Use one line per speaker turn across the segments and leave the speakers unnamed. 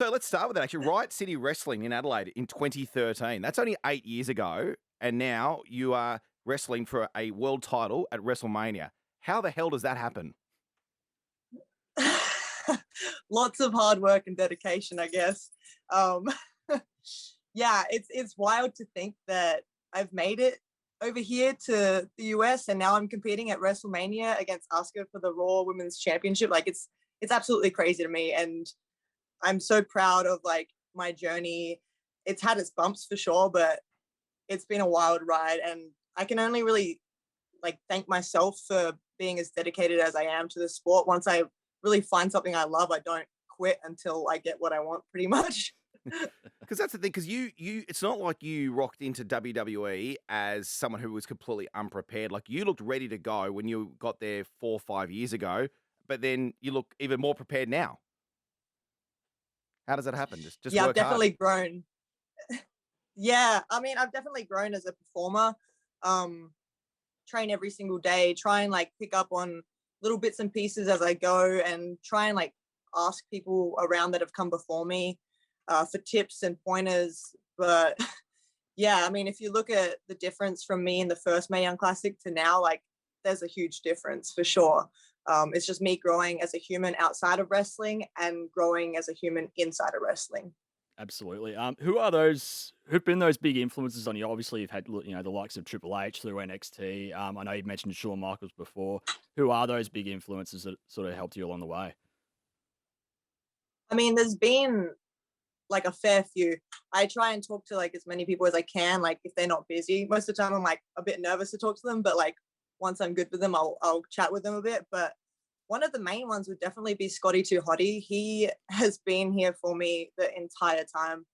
So let's start with that, actually. Riot City Wrestling in Adelaide in 2013. That's only 8 years ago, and now you are wrestling for a world title at WrestleMania. How the hell does that happen?
Lots of hard work and dedication, I guess. Um, yeah, it's wild to think that I've made it over here to the US, and now I'm competing at WrestleMania against Asuka for the Raw Women's Championship. Like it's absolutely crazy to me, and I'm so proud of like my journey. It's had its bumps for sure, but it's been a wild ride, and I can only really like thank myself for being as dedicated as I am to the sport. Once I really find something I love, I don't quit until I get what I want, pretty much.
Because that's the thing. Because it's not like you rocked into WWE as someone who was completely unprepared. Like you looked ready to go when you got there 4 or 5 years ago, but then you look even more prepared now. How does that happen? Just
Yeah, I've
work hard.
definitely grown. Yeah, I mean, I've definitely grown as a performer. Um, Train every single day, try and like pick up on little bits and pieces as I go, and try and like ask people around that have come before me for tips and pointers. But yeah, I mean, if you look at the difference from me in the first Mae Young Classic to now, like there's a huge difference for sure. It's just me growing as a human outside of wrestling and growing as a human inside of wrestling.
Absolutely. Who've been those big influences on you? Obviously, you've had the likes of Triple H through NXT. I know you mentioned Shawn Michaels before. Who are those big influences that sort of helped you along the way?
I mean, there's been like a fair few. I try and talk to like as many people as I can, like if they're not busy. Most of the time I'm like a bit nervous to talk to them, but like once I'm good with them, I'll chat with them a bit. But one of the main ones would definitely be Scotty Too Hottie. He has been here for me the entire time.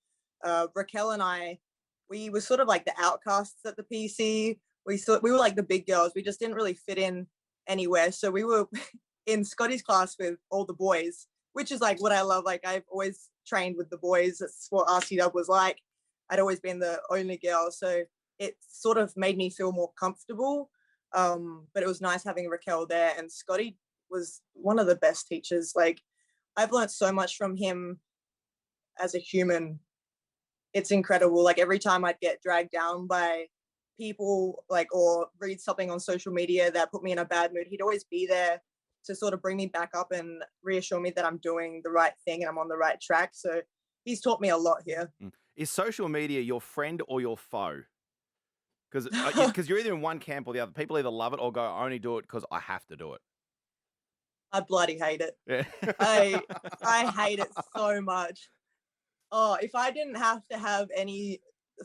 Raquel and I, we were sort of like the outcasts at the PC. We were like the big girls. We just didn't really fit in anywhere. So we were in Scotty's class with all the boys, which is like what I love. Like I've always trained with the boys. That's what RCW was like. I'd always been the only girl. So it sort of made me feel more comfortable. But it was nice having Raquel there, and Scotty was one of the best teachers. Like I've learned so much from him as a human. It's incredible. Like every time I'd get dragged down by people, like, or read something on social media that put me in a bad mood, he'd always be there to sort of bring me back up and reassure me that I'm doing the right thing and I'm on the right track. So he's taught me a lot here.
Is social media your friend or your foe? Because you're either in one camp or the other. People either love it or go, I only do it because I have to do it.
I bloody hate it.
Yeah.
I hate it so much. Oh, if I didn't have to have any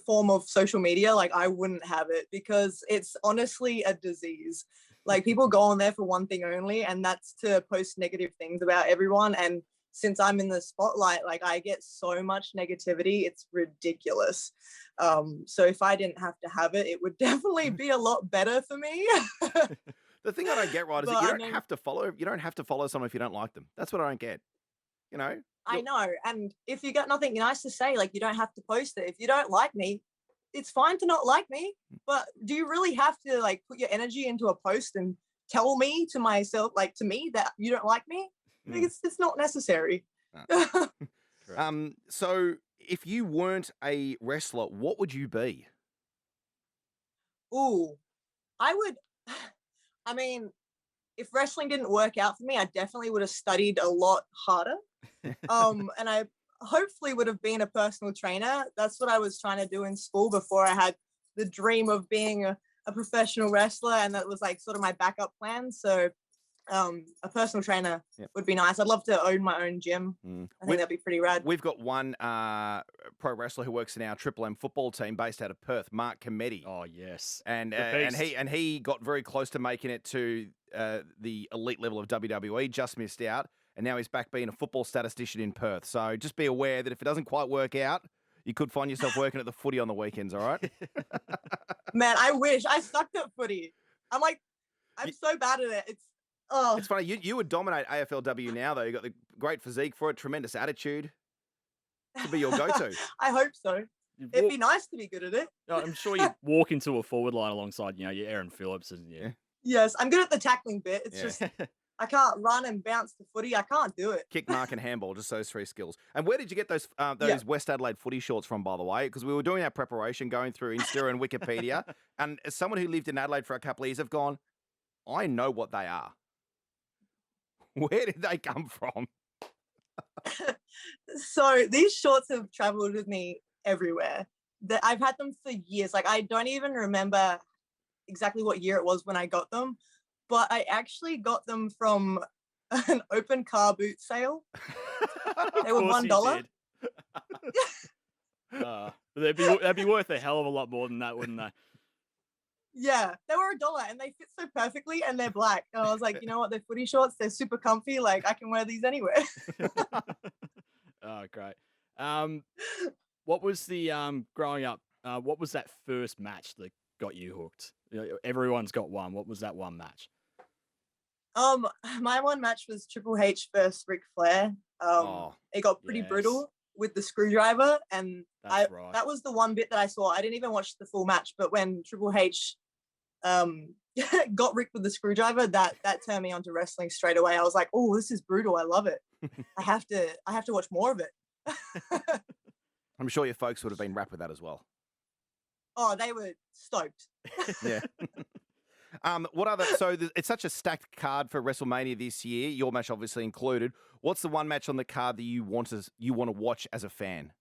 form of social media, like I wouldn't have it, because it's honestly a disease. Like people go on there for one thing only, and that's to post negative things about everyone. And since I'm in the spotlight, like I get so much negativity, it's ridiculous. So if I didn't have to have it, it would definitely be a lot better for me.
The thing I don't get right is that
But
you
I
don't
mean,
have to follow. You don't have to follow someone if you don't like them. That's what I don't get. You know.
I know. And if you got nothing nice to say, like you don't have to post it. If you don't like me, it's fine to not like me. But do you really have to like put your energy into a post and tell me to myself, like to me, that you don't like me? Like, it's not necessary.
So if you weren't a wrestler, what would you be?
Ooh, I would. I mean, if wrestling didn't work out for me, I definitely would have studied a lot harder. And I hopefully would have been a personal trainer. That's what I was trying to do in school before I had the dream of being a professional wrestler, and that was like sort of my backup plan. So a personal trainer would be nice. I'd love to own my own gym. I think that'd be pretty rad.
We've got one pro wrestler who works in our Triple M football team based out of Perth, Mark Cometti.
Oh yes,
and he got very close to making it to the elite level of WWE, just missed out, and now he's back being a football statistician in Perth. So just be aware that if it doesn't quite work out, you could find yourself working at the footy on the weekends. All right.
Man, I wish I sucked at footy. I'm so bad at it.
It's funny. You would dominate AFLW now, though. You got the great physique for it, tremendous attitude. Could be your go-to.
I hope so. It'd be nice to be good at it.
I'm sure you walk into a forward line alongside, your Aaron Phillips and
Yes, I'm good at the tackling bit. It's just I can't run and bounce the footy. I can't do it.
Kick, mark, and handball, just those 3 skills. And where did you get those
Yeah.
West Adelaide footy shorts from, by the way? Because we were doing our preparation, going through Insta and Wikipedia, and as someone who lived in Adelaide for a couple of years, I've gone, I know what they are. Where did they come from?
So these shorts have traveled with me everywhere. I've had them for years. Like, I don't even remember exactly what year it was when I got them, but I actually got them from an open car boot sale. They were $1.
They'd be worth a hell of a lot more than that, wouldn't they?
Yeah, they were $1 and they fit so perfectly, and they're black. And I was like, you know what? They're footy shorts. They're super comfy. Like, I can wear these anywhere.
Oh, great. What was the growing up? What was that first match that got you hooked? You know, everyone's got one. What was that one match?
My one match was Triple H versus Ric Flair. It got pretty brutal with the screwdriver, and that was the one bit that I saw. I didn't even watch the full match, but when Triple H got Rick with the screwdriver, that turned me onto wrestling straight away. I was like, oh, this is brutal. I love it. I have to watch more of it.
I'm sure your folks would have been wrapped with that as well.
Oh, they were stoked.
Yeah. It's such a stacked card for WrestleMania this year, your match obviously included. What's the one match on the card that you want to watch as a fan?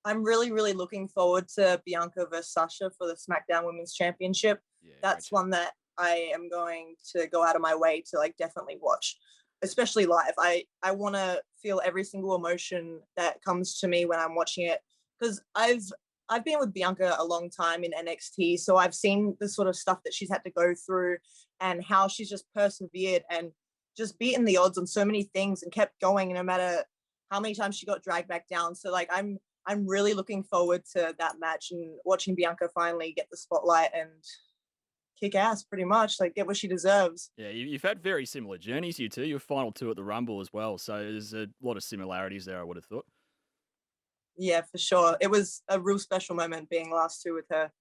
I'm really, really looking forward to Bianca versus Sasha for the SmackDown Women's Championship. Yeah, that's one that I am going to go out of my way to like definitely watch, especially live. I want to feel every single emotion that comes to me when I'm watching it, because I've been with Bianca a long time in NXT, so I've seen the sort of stuff that she's had to go through and how she's just persevered and just beaten the odds on so many things and kept going no matter how many times she got dragged back down. So like I'm really looking forward to that match and watching Bianca finally get the spotlight and kick ass, pretty much, like get what she deserves.
Yeah, you've had very similar journeys, you two. You're final two at the Rumble as well, so there's a lot of similarities there, I would have thought.
Yeah, for sure. It was a real special moment being last two with her.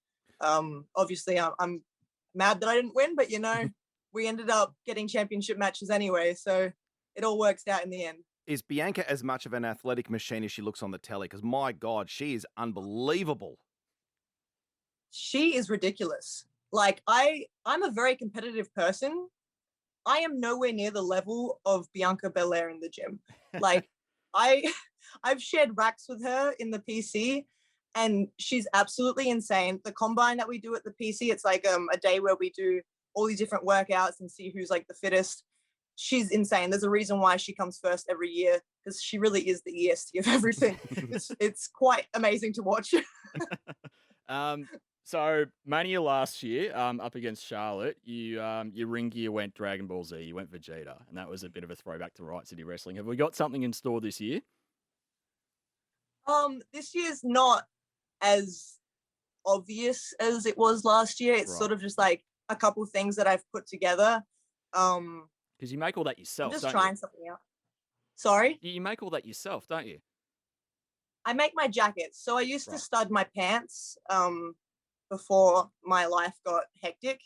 Obviously, I'm mad that I didn't win, but you know, we ended up getting championship matches anyway, so it all works out in the end.
Is Bianca as much of an athletic machine as she looks on the telly? Because my God, she is unbelievable.
She is ridiculous. Like, I'm a very competitive person. I am nowhere near the level of Bianca Belair in the gym. Like, I've shared racks with her in the PC, and she's absolutely insane. The combine that we do at the PC, it's like a day where we do all these different workouts and see who's like the fittest. She's insane. There's a reason why she comes first every year, because she really is the EST of everything. It's quite amazing to watch.
So Mania last year, up against Charlotte, your ring gear went Dragon Ball Z, you went Vegeta, and that was a bit of a throwback to Right City Wrestling. Have we got something in store this year?
This year's not as obvious as it was last year. It's sort of just like a couple things that I've put together.
Because you make all that yourself,
I'm just trying something out. Sorry?
You make all that yourself, don't you?
I make my jackets. So I used to stud my pants before my life got hectic,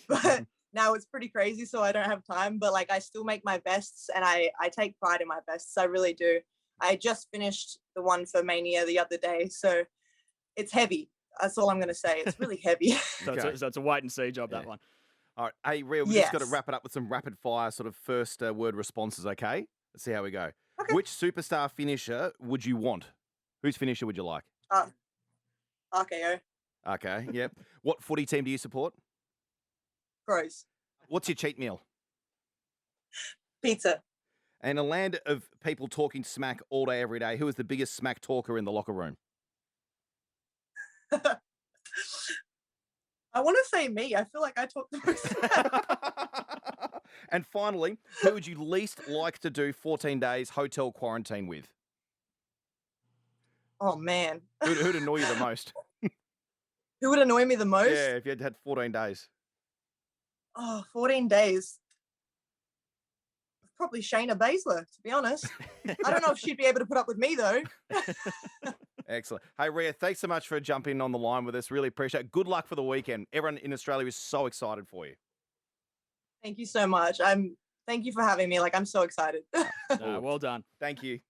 but now it's pretty crazy, so I don't have time. But like, I still make my vests, and I take pride in my vests. I really do. I just finished the one for Mania the other day, so it's heavy. That's all I'm going to say. It's really heavy.
So it's a wait and see job, that one.
All right. Hey, Rhea, we've just got to wrap it up with some rapid fire sort of first word responses, okay? Let's see how we go. Okay. Which superstar finisher would you want? Whose finisher would you like?
RKO.
Okay, yep. What footy team do you support?
Crows.
What's your cheat meal?
Pizza.
In a land of people talking smack all day, every day, who is the biggest smack talker in the locker room?
I want to say me. I feel like I talk the most smack.
And finally, who would you least like to do 14 days hotel quarantine with?
Oh, man.
Who'd annoy you the most?
Who would annoy me the most?
Yeah, if you had 14 days.
Oh, 14 days. Probably Shayna Baszler, to be honest. I don't know if she'd be able to put up with me, though.
Excellent. Hey, Rhea, thanks so much for jumping on the line with us. Really appreciate it. Good luck for the weekend. Everyone in Australia is so excited for you.
Thank you so much. Thank you for having me. Like, I'm so excited.
Well done.
Thank you.